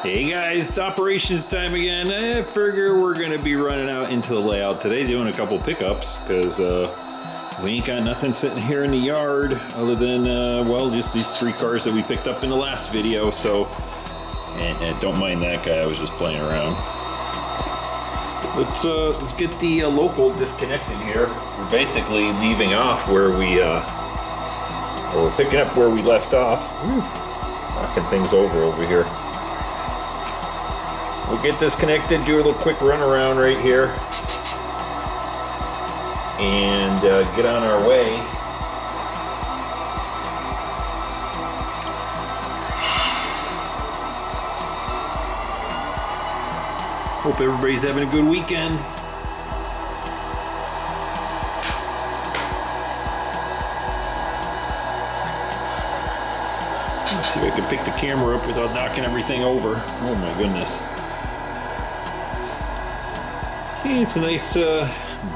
Hey guys, operations time again. I figure we're gonna be running out into the layout today, doing a couple pickups, because we ain't got nothing sitting here in the yard other than, well, just these 3 cars that we picked up in the last video, so, and don't mind that guy, I was just playing around. Let's get the local disconnected here. We're basically leaving off where we, or we're picking up where we left off. Knocking things over here. We'll get disconnected, do a little quick run around right here, and get on our way. Hope everybody's having a good weekend. Let's see if I can pick the camera up without knocking everything over. Oh my goodness. Okay, it's a nice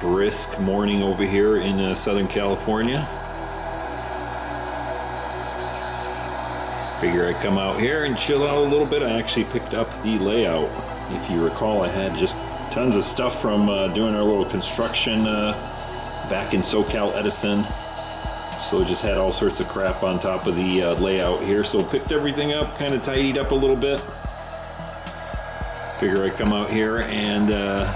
brisk morning over here in Southern California. Figure I'd come out here and chill out a little bit. I actually picked up the layout. If you recall, I had just tons of stuff from doing our little construction back in SoCal Edison. So just had all sorts of crap on top of the layout here. So picked everything up, kind of tidied up a little bit. Figure I'd come out here and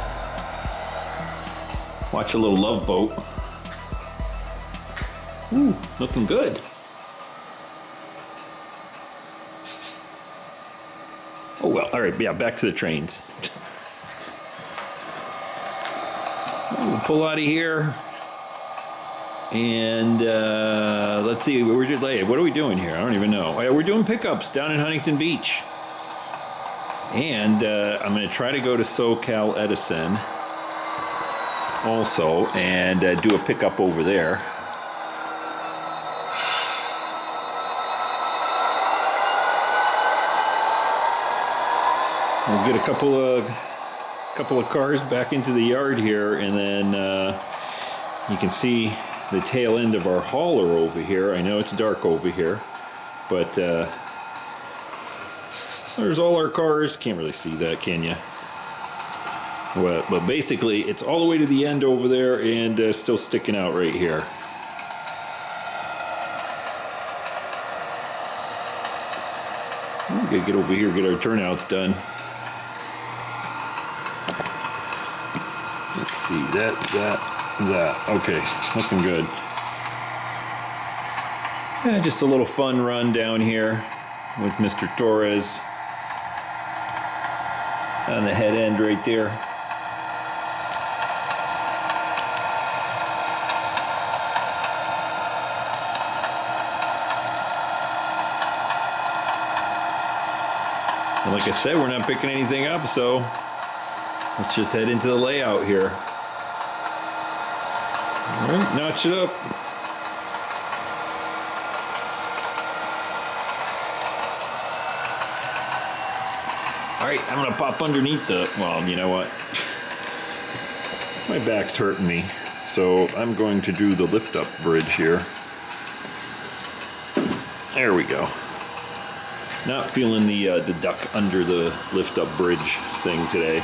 watch a little Love Boat. Ooh, looking good. Oh well, all right, yeah, back to the trains. We'll pull out of here. And let's see, what are we doing here? I don't even know. We're doing pickups down in Huntington Beach. And I'm going to try to go to SoCal Edison also and do a pickup over there. We'll get a couple of cars back into the yard here, and then you can see the tail end of our hauler over here. I know it's dark over here, but there's all our cars. Can't really see that, can you? But basically, it's all the way to the end over there and still sticking out right here. We gotta get over here, get our turnouts done. Let's see, that. Okay, looking good. Yeah, just a little fun run down here with Mr. Torres on the head end right there. And like I said, we're not picking anything up, so let's just head into the layout here. All right, notch it up. All right, I'm gonna pop underneath the, well, you know what? My back's hurting me, so I'm going to do the lift up bridge here. There we go. Not feeling the duck under the lift up bridge thing today.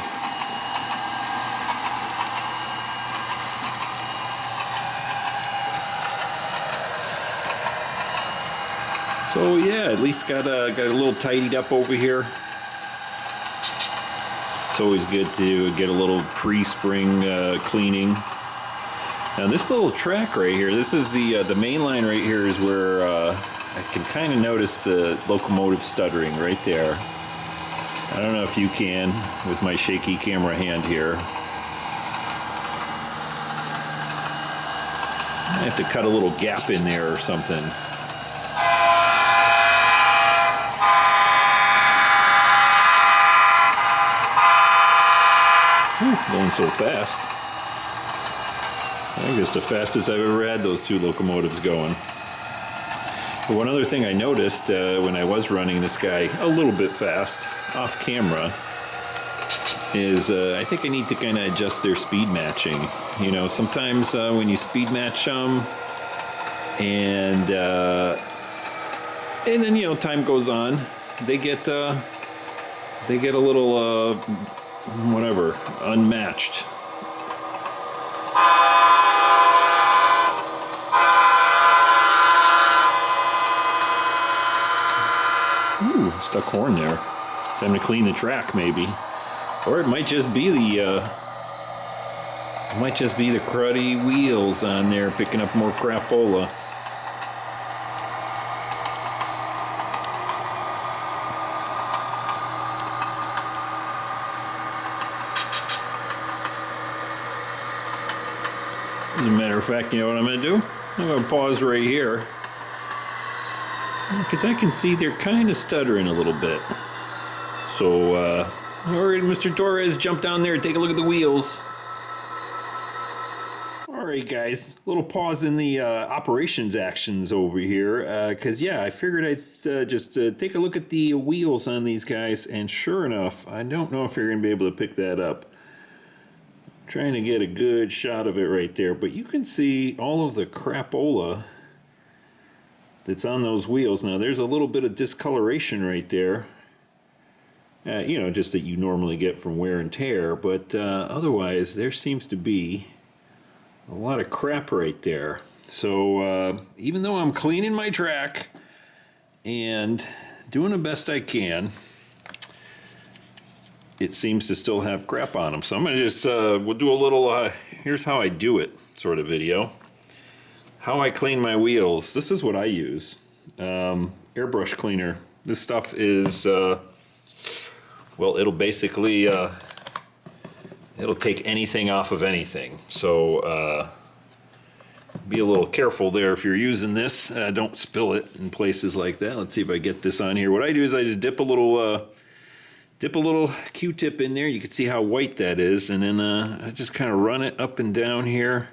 So yeah, at least got a little tidied up over here. It's always good to get a little pre-spring cleaning. Now this little track right here, this is the main line right here is where I can kind of notice the locomotive stuttering right there. I don't know if you can with my shaky camera hand here. I have to cut a little gap in there or something. Going so fast. I think it's the fastest I've ever had those 2 locomotives going. But one other thing I noticed when I was running this guy a little bit fast off camera is I think I need to kind of adjust their speed matching. You know, sometimes when you speed match them and then, you know, time goes on, they get they get a little, whatever, unmatched. Ooh, stuck horn there. Time to clean the track, maybe. Or it might just be the, cruddy wheels on there picking up more crapola. As a matter of fact, you know what I'm going to do? I'm going to pause right here. Because I can see they're kind of stuttering a little bit. So, alright, Mr. Torres, jump down there and take a look at the wheels. Alright guys, a little pause in the operations actions over here. Because yeah, I figured I'd just take a look at the wheels on these guys. And sure enough, I don't know if you're going to be able to pick that up. I'm trying to get a good shot of it right there. But you can see all of the crapola that's on those wheels. Now there's a little bit of discoloration right there, you know, just that you normally get from wear and tear, but otherwise there seems to be a lot of crap right there. So even though I'm cleaning my track and doing the best I can, it seems to still have crap on them. So I'm gonna just we'll do a little here's how I do it sort of video. How I clean my wheels. This is what I use. Airbrush cleaner. This stuff is, well, it'll basically, it'll take anything off of anything. So be a little careful there if you're using this. Don't spill it in places like that. Let's see if I get this on here. What I do is I just dip a little Q-tip in there. You can see how white that is. And then I just kind of run it up and down here.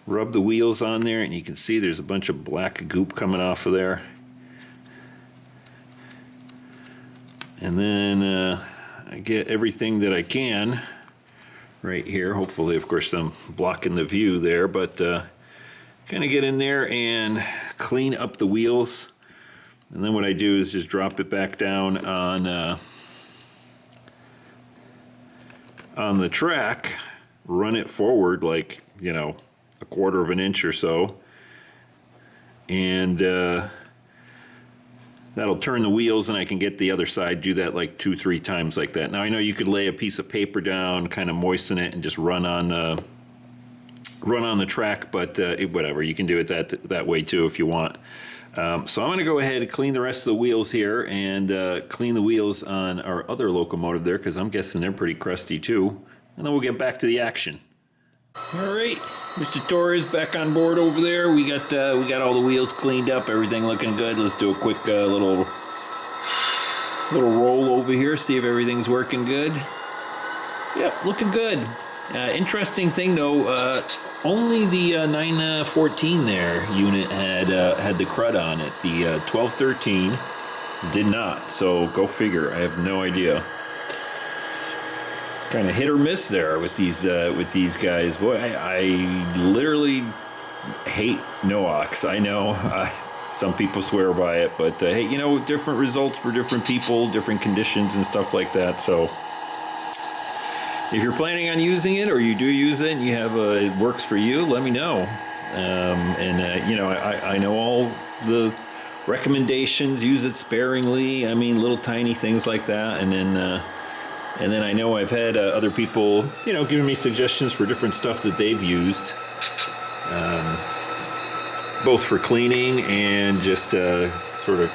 Rub the wheels on there, and you can see there's a bunch of black goop coming off of there. And then I get everything that I can right here. Hopefully, of course, I'm blocking the view there, but kind of get in there and clean up the wheels. And then what I do is just drop it back down on the track, run it forward like, you know, a quarter of an inch or so, and that'll turn the wheels, and I can get the other side, do that like 2-3 times like that. Now I know you could lay a piece of paper down, kind of moisten it, and just run on the track, but whatever, you can do it that way too if you want. So I'm going to go ahead and clean the rest of the wheels here, and clean the wheels on our other locomotive there, because I'm guessing they're pretty crusty too, and then we'll get back to the action. All right, Mr. Torres back on board over there. We got all the wheels cleaned up, everything looking good. Let's do a quick little roll over here, see if everything's working good. Yep, looking good. Interesting thing though, only the 914 there unit had the crud on it. The 1213 did not. So go figure. I have no idea. Kind of hit or miss there with these guys. Boy, I literally hate NOx. I know some people swear by it, but hey, you know, different results for different people, different conditions and stuff like that. So if you're planning on using it, or you do use it and you have it works for you, let me know. You know, I know all the recommendations. Use it sparingly. I mean, little tiny things like that, and then I know I've had other people, you know, giving me suggestions for different stuff that they've used, both for cleaning and just sort of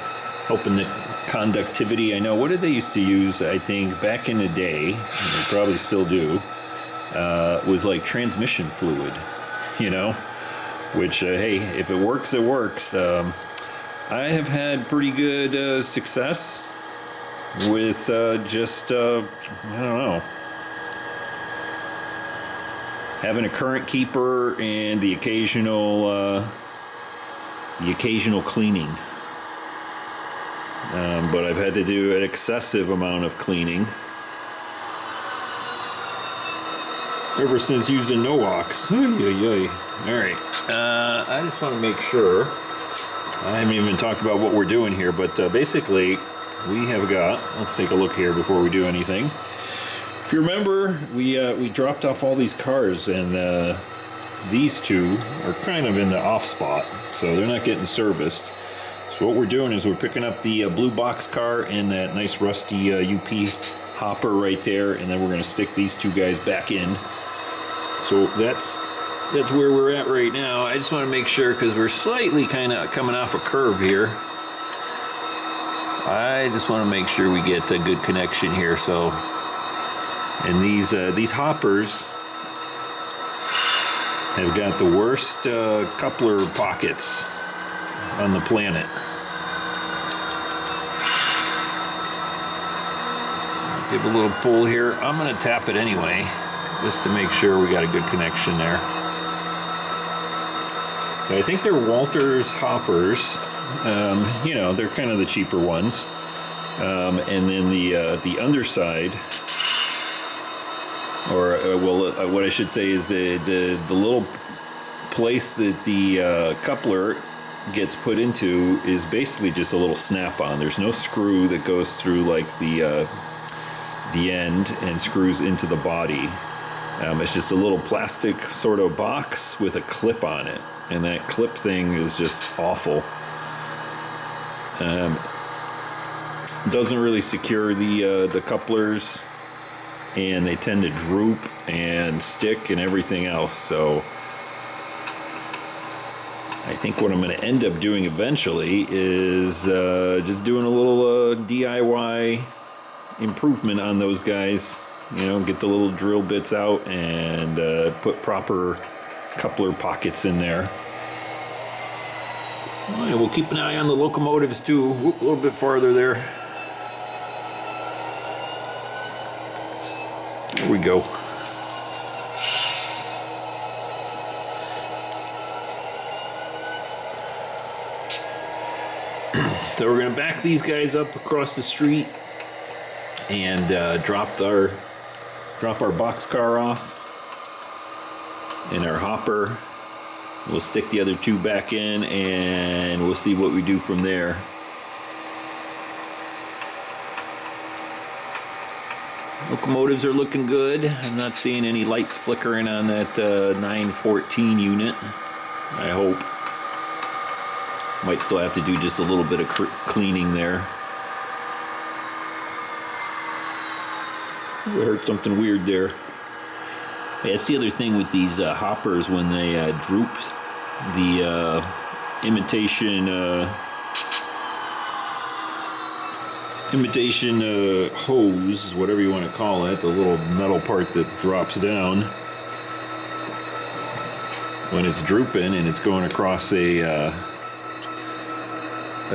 helping the conductivity. I know, what did they used to use, I think, back in the day, and they probably still do, was like transmission fluid, you know, which, hey, if it works, it works. I have had pretty good success with just, I don't know, having a current keeper and the occasional cleaning. But I've had to do an excessive amount of cleaning ever since using NOx. Alright, I just want to make sure, I haven't even talked about what we're doing here, but basically we have got, let's take a look here before we do anything. If you remember, we dropped off all these cars, and these two are kind of in the off spot, so they're not getting serviced. So what we're doing is we're picking up the blue box car and that nice rusty UP hopper right there, and then we're going to stick these two guys back in. So that's where we're at right now. I just want to make sure, because we're slightly kind of coming off a curve here. I just want to make sure we get a good connection here. So, and these hoppers have got the worst coupler pockets on the planet. Give a little pull here. I'm going to tap it anyway, just to make sure we got a good connection there. I think they're Walters hoppers. You know, they're kind of the cheaper ones. And then the underside, or what I should say is the little place that the coupler gets put into is basically just a little snap-on. There's no screw that goes through like the end and screws into the body. It's just a little plastic sort of box with a clip on it, and that clip thing is just awful. Doesn't really secure the couplers, and they tend to droop and stick and everything else. So I think what I'm going to end up doing eventually is just doing a little DIY improvement on those guys. You know, get the little drill bits out and put proper coupler pockets in there. All right, we'll keep an eye on the locomotives too. Whoop, a little bit farther there. There we go. So we're going to back these guys up across the street and drop our boxcar off and our hopper. We'll stick the other two back in, and we'll see what we do from there. Locomotives are looking good. I'm not seeing any lights flickering on that 914 unit. I hope. Might still have to do just a little bit of cleaning there. I heard something weird there. Yeah, that's the other thing with these hoppers when they droop. The imitation hose, whatever you want to call it, the little metal part that drops down. When it's drooping and it's going across a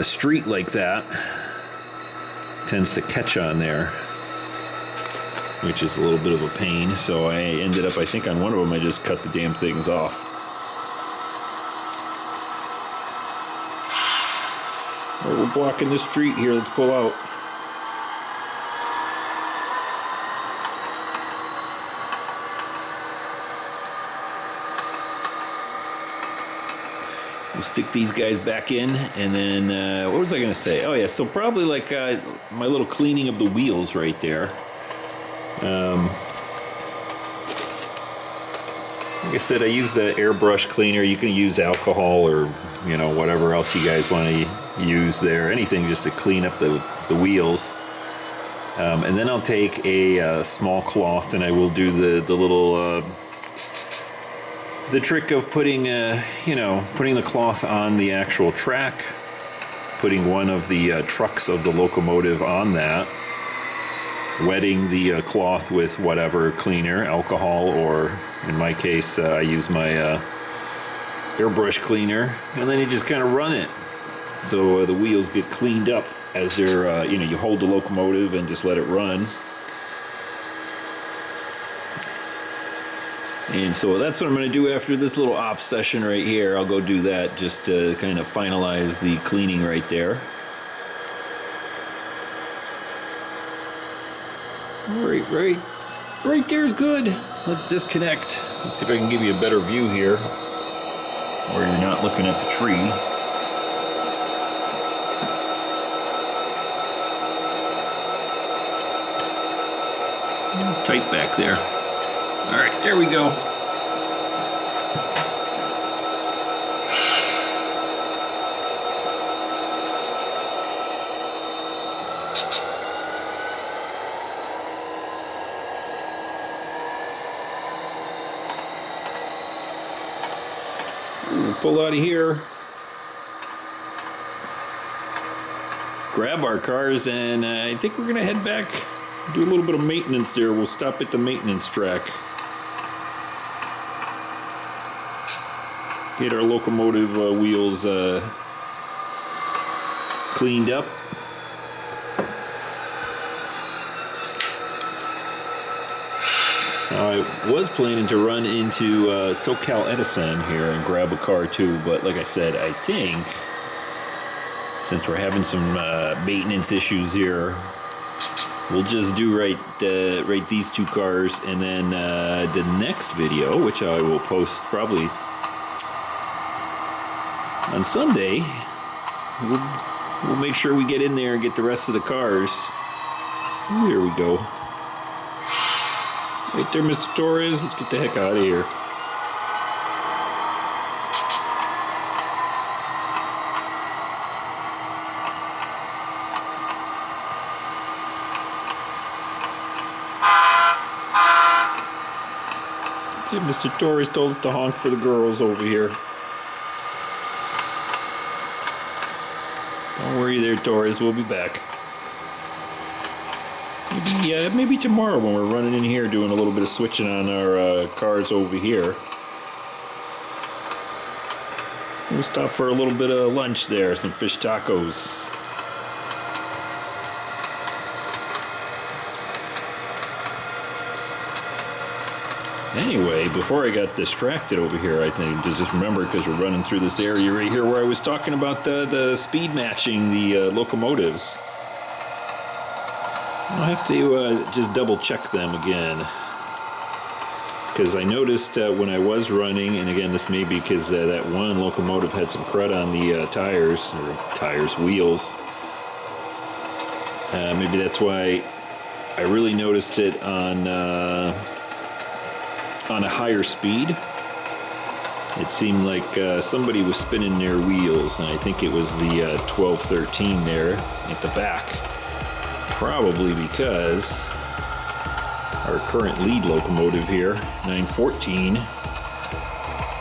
street like that, tends to catch on there, which is a little bit of a pain. So I ended up, I think on one of them, I just cut the damn things off. All right, we're blocking the street here. Let's pull out. We'll stick these guys back in, and then what was I going to say? Oh yeah, so probably like my little cleaning of the wheels right there. Like I said, I use the airbrush cleaner. You can use alcohol or, you know, whatever else you guys want to use there. Anything just to clean up the wheels. And then I'll take a small cloth, and I will do the little the trick of putting putting the cloth on the actual track, putting one of the trucks of the locomotive on that, wetting the cloth with whatever cleaner, alcohol, or in my case, I use my airbrush cleaner, and then you just kind of run it. So the wheels get cleaned up as they're, you hold the locomotive and just let it run. And so that's what I'm going to do after this little op session right here. I'll go do that just to kind of finalize the cleaning right there. Right there's good. Let's disconnect. Let's see if I can give you a better view here, where you're not looking at the tree. Tight back there. All right, there we go. We'll pull out of here, grab our cars, and I think we're gonna head back, do a little bit of maintenance there. We'll stop at the maintenance track, get our locomotive wheels cleaned up. I was planning to run into SoCal Edison here and grab a car too, but like I said, I think since we're having some maintenance issues here, we'll just do right these two cars, and then the next video, which I will post probably on Sunday, we'll make sure we get in there and get the rest of the cars. Oh, here we go. Right there, Mr. Torres. Let's get the heck out of here. Yeah, Mr. Torres told us to honk for the girls over here. Don't worry there, Torres. We'll be back. Maybe tomorrow when we're running in here doing a little bit of switching on our cars over here. We'll stop for a little bit of lunch there, some fish tacos. Anyway, before I got distracted over here, I think, just remember, because we're running through this area right here where I was talking about the speed matching the locomotives. I'll have to just double check them again, because I noticed when I was running, and again this may be because that one locomotive had some crud on the wheels. Maybe that's why I really noticed it on a higher speed. It seemed like somebody was spinning their wheels, and I think it was the 1213 there at the back. Probably because our current lead locomotive here, 914,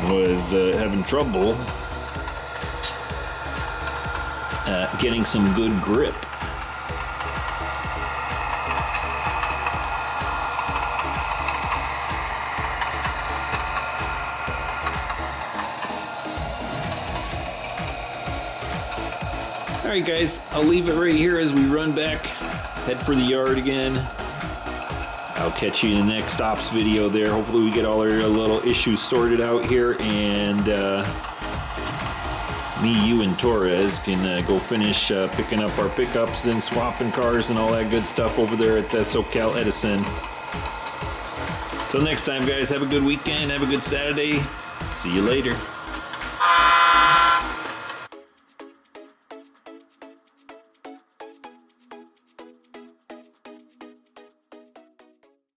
was having trouble getting some good grip. Alright guys, I'll leave it right here as we run back. Head for the yard again. I'll catch you in the next ops video there. Hopefully we get all our little issues sorted out here, and me, you, and Torres can go finish picking up our pickups and swapping cars and all that good stuff over there at SoCal Edison. Till next time guys, have a good weekend, have a good Saturday. See you later.